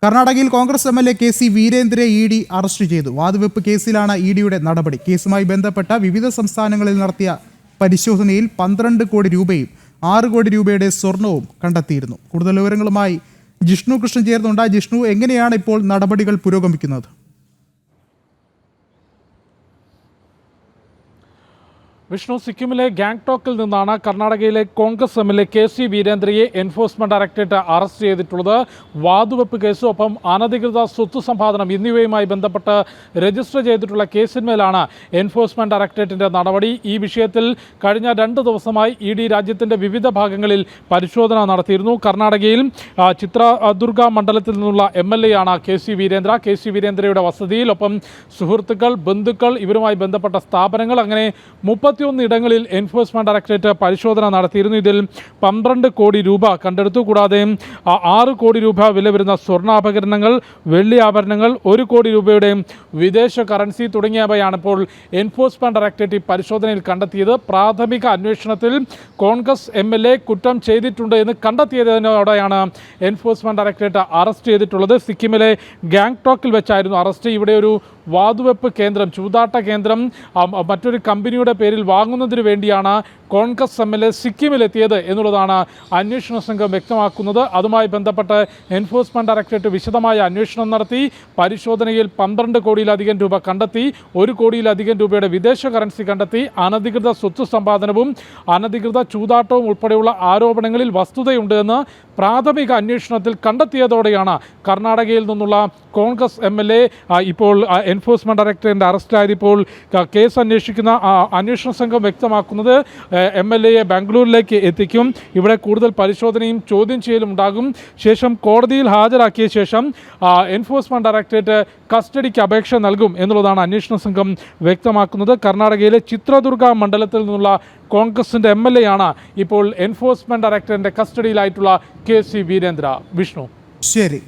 കർണാടകയിൽ Congress MLA KC. വീരേന്ദ്രയെ ED. Arrest ചെയ്തു. വാതുവെപ്പ് കേസിലാണ് ഇ.ഡിയുടെ നടപടി. കേസുമായി ബന്ധപ്പെട്ട വിവിധ സംസ്ഥാനങ്ങളിൽ നടത്തിയ പരിശോധനയിൽ 12 കോടി രൂപയും 6 കോടി രൂപയുടെ സ്വർണവും കണ്ടെത്തിയിരുന്നു. കൂടുതൽ വിവരങ്ങളുമായി ജിഷ്ണു കൃഷ്ണൻ ചേർന്നുണ്ട്. ജിഷ്ണു, എങ്ങനെയാണ് ഇപ്പോൾ നടപടികൾ പുരോഗമിക്കുന്നത്? വിഷ്ണു, സിക്കിമിലെ ഗാംഗ്ടോക്കിൽ നിന്നാണ് കർണാടകയിലെ കോൺഗ്രസ് എം.എൽ.എ കെ.സി. വീരേന്ദ്രയെ എൻഫോഴ്സ്മെന്റ് ഡയറക്ടറേറ്റ് അറസ്റ്റ് ചെയ്തിട്ടുള്ളത്. വാതുവെപ്പ് കേസും ഒപ്പം അനധികൃത സ്വത്ത് സമ്പാദനം എന്നിവയുമായി ബന്ധപ്പെട്ട് രജിസ്റ്റർ ചെയ്തിട്ടുള്ള കേസിന്മേലാണ് എൻഫോഴ്സ്മെന്റ് ഡയറക്ടറേറ്റിന്റെ നടപടി. ഈ വിഷയത്തിൽ കഴിഞ്ഞ 2 ദിവസമായി ഇ.ഡി. രാജ്യത്തിന്റെ വിവിധ ഭാഗങ്ങളിൽ പരിശോധന നടത്തിയിരുന്നു. കർണാടകയിൽ ചിത്രദുർഗ മണ്ഡലത്തിൽ നിന്നുള്ള എം.എൽ.എ ആണ് കെ.സി. വീരേന്ദ്ര. കെ.സി. വീരേന്ദ്രയുടെ വസതിയിൽ ഒപ്പം സുഹൃത്തുക്കൾ, ബന്ധുക്കൾ, ഇവരുമായി ബന്ധപ്പെട്ട സ്ഥാപനങ്ങൾ, അങ്ങനെ 31 ഇടങ്ങളിൽ എൻഫോഴ്സ്മെന്റ് ഡയറക്ടറേറ്റ് പരിശോധന നടത്തിയിരുന്നു. ഇതിൽ 12 കോടി രൂപ കണ്ടെടുത്തു. കൂടാതെ 6 കോടി രൂപ വില വരുന്ന സ്വർണ്ണാഭരണങ്ങൾ, വെള്ളി ആഭരണങ്ങൾ, 1 കോടി രൂപയുടെ വിദേശ കറൻസി തുടങ്ങിയവയാണ് ഇപ്പോൾ എൻഫോഴ്സ്മെന്റ് ഡയറക്ടറേറ്റ് പരിശോധനയിൽ കണ്ടെത്തിയത്. പ്രാഥമിക അന്വേഷണത്തിൽ കോൺഗ്രസ് എം.എൽ.എ കുറ്റം ചെയ്തിട്ടുണ്ട് എന്ന് കണ്ടെത്തിയതോടെയാണ് എൻഫോഴ്സ്മെന്റ് ഡയറക്ടറേറ്റ് അറസ്റ്റ് ചെയ്തിട്ടുള്ളത്. സിക്കിമിലെ ഗാംഗ്ടോക്കിൽ വെച്ചായിരുന്നു അറസ്റ്റ്. ഇവിടെ ഒരു വാതുവെപ്പ് കേന്ദ്രം, ചൂതാട്ട കേന്ദ്രം മറ്റൊരു കമ്പനിയുടെ പേരിൽ വാങ്ങുന്നതിന് വേണ്ടിയാണ് കോൺഗ്രസ് എം.എൽ.എ സിക്കിമിലെത്തിയത് എന്നുള്ളതാണ് അന്വേഷണ സംഘം വ്യക്തമാക്കുന്നത്. അതുമായി ബന്ധപ്പെട്ട് എൻഫോഴ്സ്മെന്റ് ഡയറക്ടറേറ്റ് വിശദമായ അന്വേഷണം നടത്തി. പരിശോധനയിൽ 12 കോടിയിലധികം രൂപ കണ്ടെത്തി. 1 കോടിയിലധികം രൂപയുടെ വിദേശ കറൻസി കണ്ടെത്തി. അനധികൃത സ്വത്ത് സമ്പാദനവും അനധികൃത ചൂതാട്ടവും ഉൾപ്പെടെയുള്ള ആരോപണങ്ങളിൽ വസ്തുതയുണ്ട് എന്ന് പ്രാഥമിക അന്വേഷണത്തിൽ കണ്ടെത്തിയതോടെയാണ് കർണാടകയിൽ നിന്നുള്ള കോൺഗ്രസ് എം.എൽ.എ ഇപ്പോൾ എൻഫോഴ്സ്മെന്റ് ഡയറക്ടറേറ്റിന്റെ അറസ്റ്റിലായപ്പോൾ കേസ് അന്വേഷിക്കുന്ന അന്വേഷണ സംഘം വ്യക്തമാക്കുന്നത് എം.എൽ.എയെ ബാംഗ്ലൂരിലേക്ക് എത്തിക്കും. ഇവിടെ കൂടുതൽ പരിശോധനയും ചോദ്യം ചെയ്യലും ഉണ്ടാകും. ശേഷം കോടതിയിൽ ഹാജരാക്കിയ ശേഷം എൻഫോഴ്സ്മെന്റ് ഡയറക്ടറേറ്റ് കസ്റ്റഡിക്ക് അപേക്ഷ നൽകും എന്നുള്ളതാണ് അന്വേഷണ സംഘം വ്യക്തമാക്കുന്നത്. കർണാടകയിലെ ചിത്രദുർഗ മണ്ഡലത്തിൽ നിന്നുള്ള കോൺഗ്രസിന്റെ എം.എൽ.എ ആണ് ഇപ്പോൾ എൻഫോഴ്സ്മെന്റ് ഡയറക്ടറേറ്റിന്റെ കസ്റ്റഡിയിലായിട്ടുള്ള കെ.സി. വീരേന്ദ്ര. വിഷ്ണു, ശരി.